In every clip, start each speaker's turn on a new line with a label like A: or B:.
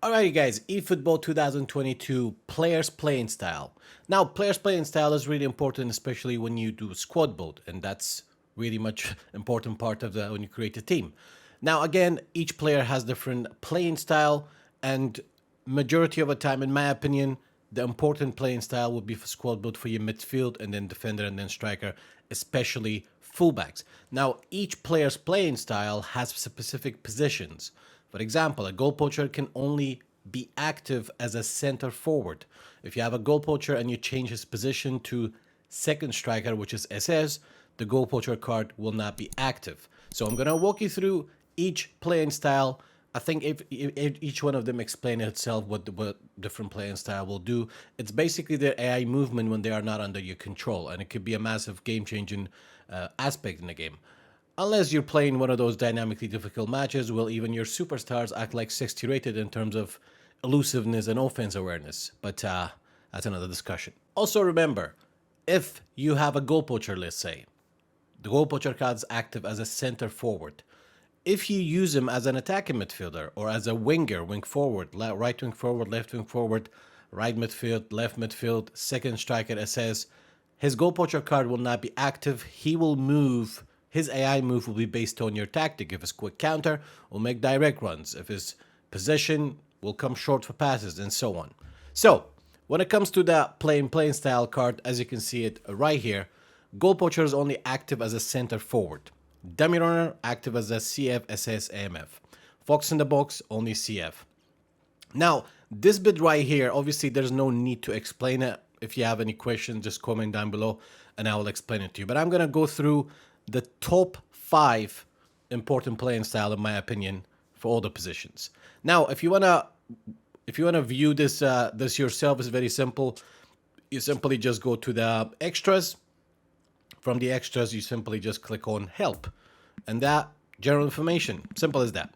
A: Alrighty guys, eFootball 2022 players playing style. Now players playing style is really important, especially when you do squad build, and that's really much important part of the when you create a team. Now again, each player has different playing style, and majority of the time, in my opinion, the important playing style would be for squad build for your midfield and then defender and then striker, especially fullbacks. Now each player's playing style has specific positions. For example, a goal poacher can only be active as a center forward. If you have a goal poacher and you change his position to second striker, which is SS, the goal poacher card will not be active. So I'm going to walk you through each playing style. I think if each one of them explain itself what different playing style will do. It's basically their AI movement when they are not under your control, and it could be a massive game-changing aspect in the game. Unless you're playing one of those dynamically difficult matches, well, even your superstars act like 60 rated in terms of elusiveness and offense awareness. But that's another discussion. Also remember, if you have a goal poacher, let's say, the goal poacher card is active as a center forward. If you use him as an attacking midfielder or as a winger, wing forward, right wing forward, left wing forward, right midfield, left midfield, second striker, SS, his goal poacher card will not be active. He will move. His AI move will be based on your tactic. If it's quick counter, will make direct runs. If his possession, will come short for passes, and so on. So, when it comes to the playing style card, as you can see it right here, goal poacher is only active as a center forward. Dummy runner, active as a CF, SS, AMF. Fox in the box, only CF. Now, this bit right here, obviously there's no need to explain it. If you have any questions, just comment down below and I will explain it to you. But I'm going to go through the top 5 important playing style, in my opinion, for all the positions. Now, if you wanna view this this yourself, it's very simple. You simply just go to the extras. From the extras, you simply just click on help, and that general information. Simple as that.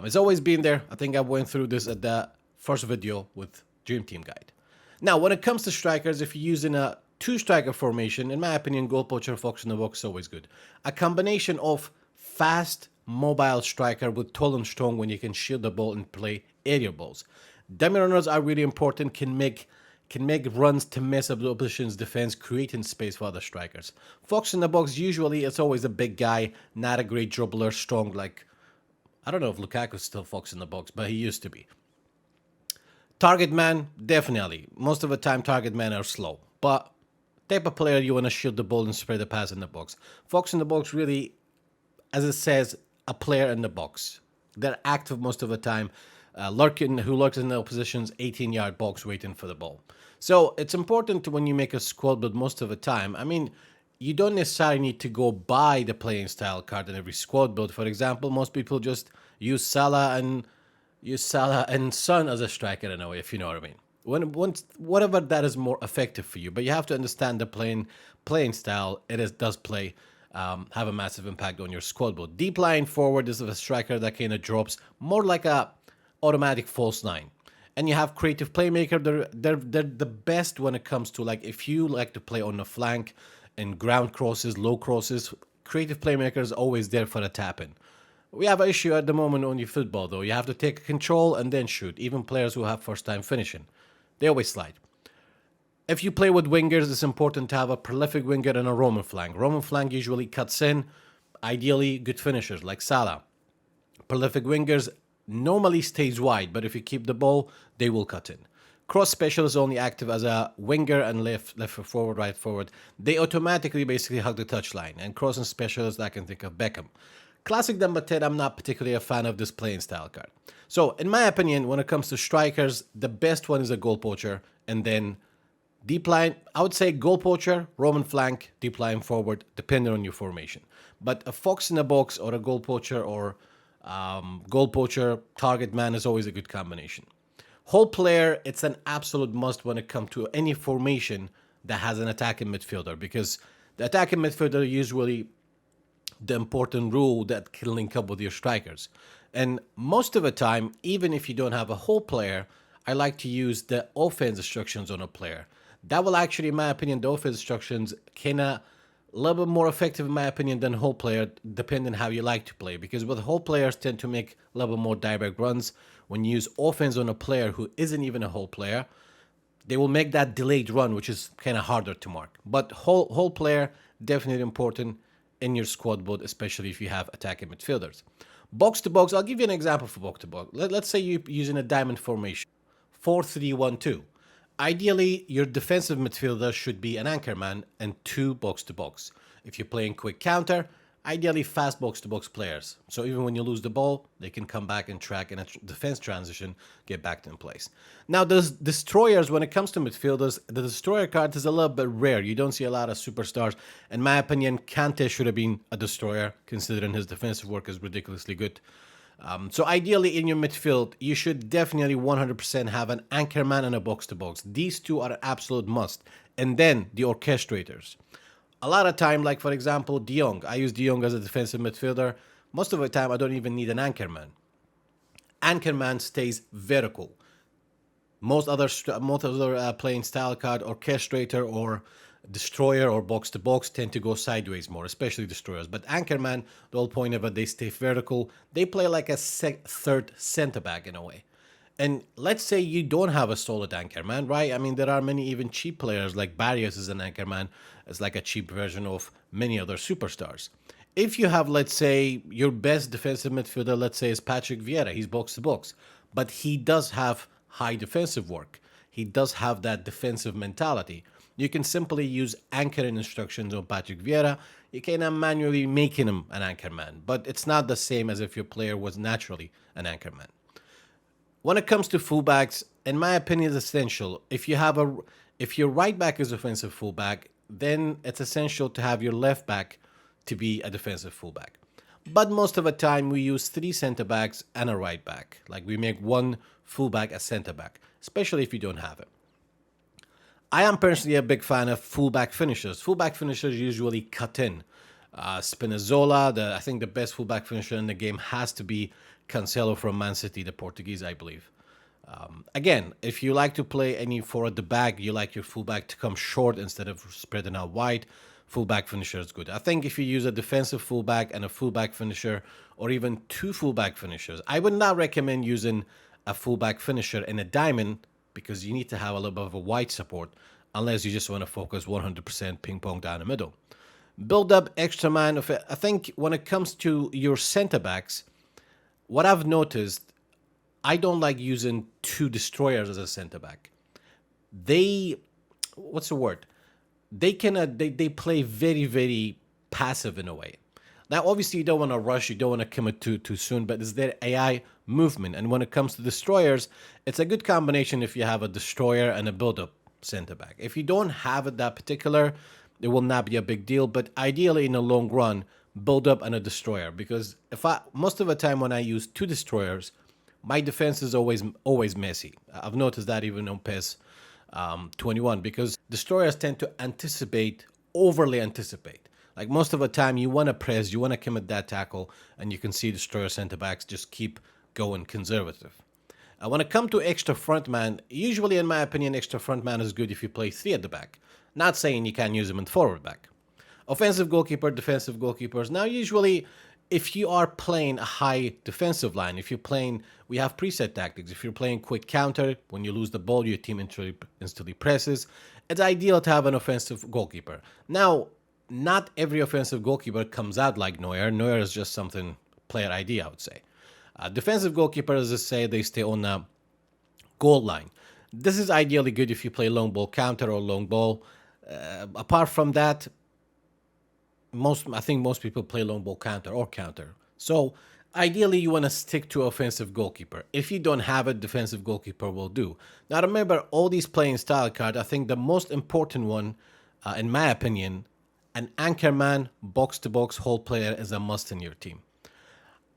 A: It's always been there. I think I went through this at the first video with Dream Team Guide. Now, when it comes to strikers, if you're using a two-striker formation, in my opinion, goal poacher, fox in the box is always good. A combination of fast, mobile striker with tall and strong when you can shield the ball and play aerial balls. Dummy runners are really important, can make runs to mess up the opposition's defense, creating space for other strikers. Fox in the box, usually it's always a big guy, not a great dribbler, strong like, I don't know if Lukaku's still fox in the box, but he used to be. Target man, definitely. Most of the time, target men are slow, but type of player you want to shield the ball and spread the pass in the box. Fox in the box really, as it says, a player in the box. They're active most of the time, who lurks in the opposition's 18-yard box waiting for the ball. So it's important when you make a squad build most of the time. I mean, you don't necessarily need to go buy the playing style card in every squad build. For example, most people just use Salah and Son as a striker in a way, if you know what I mean. Whatever that is more effective for you, but you have to understand the playing style. Does play have a massive impact on your squad build. Deep line forward is a striker that kind of drops more like a automatic false nine, and you have creative playmaker. They're the best when it comes to, like, if you like to play on the flank and ground crosses, low crosses. Creative playmaker is always there for a tap in. We have an issue at the moment on eFootball though. You have to take control and then shoot. Even players who have first time finishing, they always slide. If you play with wingers, it's important to have a prolific winger and a Roman flank. Roman flank usually cuts in, ideally good finishers like Salah. Prolific wingers normally stays wide, but if you keep the ball, they will cut in. Cross specialists only active as a winger and left forward, right forward. They automatically basically hug the touchline. And crossing specialists, I can think of Beckham. Classic number 10, I'm not particularly a fan of this playing style card. So, in my opinion, when it comes to strikers, the best one is a goal poacher, and then deep line, I would say goal poacher, Roman flank, deep line forward, depending on your formation. But a fox in the box or a goal poacher or goal poacher, target man is always a good combination. Whole player, it's an absolute must when it comes to any formation that has an attacking midfielder, because the attacking midfielder usually the important rule that can link up with your strikers. And most of the time, even if you don't have a whole player, I like to use the offense instructions on a player. That will actually, in my opinion, the offense instructions can a little bit more effective, in my opinion, than whole player, depending how you like to play. Because with whole players tend to make a little bit more direct runs, when you use offense on a player who isn't even a whole player, they will make that delayed run, which is kind of harder to mark. But whole player, definitely important in your squad build, especially if you have attacking midfielders. Box to box, I'll give you an example for box to box. Let's say you're using a diamond formation, 4-3-1-2. Ideally, your defensive midfielder should be an anchor man and two box to box. If you're playing quick counter, ideally fast box to box players. So even when you lose the ball, they can come back and track in a defense transition, get back in place. Now, those destroyers, when it comes to midfielders, the destroyer card is a little bit rare. You don't see a lot of superstars. In my opinion, Kante should have been a destroyer, considering his defensive work is ridiculously good. So ideally in your midfield, you should definitely 100% have an anchor man and a box to box. These two are an absolute must. And then the orchestrators. A lot of time, like for example, De Jong. I use De Jong as a defensive midfielder. Most of the time, I don't even need an anchor man. Anchor man stays vertical. Most other playing style card, orchestrator or destroyer or box to box, tend to go sideways more, especially destroyers. But anchorman, the whole point of it, they stay vertical. They play like a third center back in a way. And let's say you don't have a solid anchorman, right? I mean, there are many even cheap players like Barrios is an anchorman. It's like a cheap version of many other superstars. If you have, let's say, your best defensive midfielder, let's say, is Patrick Vieira, he's box to box, but he does have high defensive work. He does have that defensive mentality. You can simply use anchoring instructions on Patrick Vieira. You cannot manually making him an anchorman, but it's not the same as if your player was naturally an anchorman. When it comes to fullbacks, in my opinion, it's essential. If your right back is offensive fullback, then it's essential to have your left back to be a defensive fullback. But most of the time, we use three center backs and a right back. Like we make one fullback a center back, especially if you don't have it. I am personally a big fan of fullback finishers. Fullback finishers usually cut in. Spinazzola, I think the best fullback finisher in the game has to be Cancelo from Man City, the Portuguese, I believe. Again, if you like to play any four at the back, you like your fullback to come short instead of spreading out wide, fullback finisher is good. I think if you use a defensive fullback and a fullback finisher, or even two fullback finishers, I would not recommend using a fullback finisher in a diamond because you need to have a little bit of a wide support unless you just want to focus 100% ping pong down the middle. Build up extra man. I think when it comes to your center backs, what I've noticed, I don't like using two destroyers as a center back. What's the word? They play very, very passive in a way. Now, obviously, you don't want to rush, you don't want to commit too soon, but it's their AI movement. And when it comes to destroyers, it's a good combination if you have a destroyer and a build-up center back. If you don't have it that particular, it will not be a big deal. But ideally, in the long run, build up and a destroyer. Because most of the time when I use two destroyers, my defense is always messy. I've noticed that even on PES 21, because destroyers tend to overly anticipate. Like most of the time, you want to press, you want to commit that tackle, and you can see destroyer center backs just keep going conservative. When it comes to extra front man, usually in my opinion, extra front man is good if you play three at the back. Not saying you can't use them in forward back. Offensive goalkeeper, defensive goalkeepers. Now, usually, if you are playing a high defensive line, we have preset tactics. If you're playing quick counter, when you lose the ball, your team instantly presses. It's ideal to have an offensive goalkeeper. Now, not every offensive goalkeeper comes out like Neuer. Neuer is just something player ID, I would say. Defensive goalkeepers, as I say, they stay on the goal line. This is ideally good if you play long ball counter or long ball. Apart from that, I think most people play long ball counter or counter. So ideally, you want to stick to offensive goalkeeper. If you don't have a defensive goalkeeper, will do. Now remember, all these playing style cards, I think the most important one, in my opinion, an anchor man, box to box, whole player is a must in your team.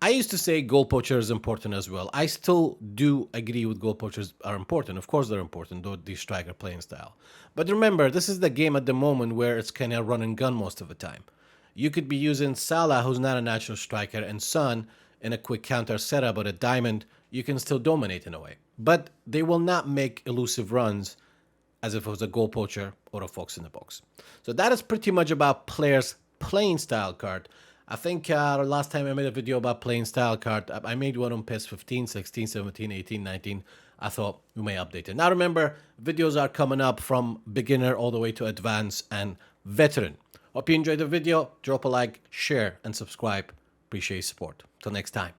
A: I used to say goal poacher is important as well. I still do agree with goal poachers are important. Of course they're important, though the striker playing style. But remember, this is the game at the moment where it's kind of run and gun most of the time. You could be using Salah, who's not a natural striker, and Son in a quick counter setup or a diamond. You can still dominate in a way. But they will not make elusive runs as if it was a goal poacher or a fox in the box. So that is pretty much about players' playing style card. I think last time I made a video about playing style card, I made one on PES 15, 16, 17, 18, 19. I thought we may update it. Now remember, videos are coming up from beginner all the way to advanced and veteran. Hope you enjoyed the video. Drop a like, share, and subscribe. Appreciate your support. Till next time.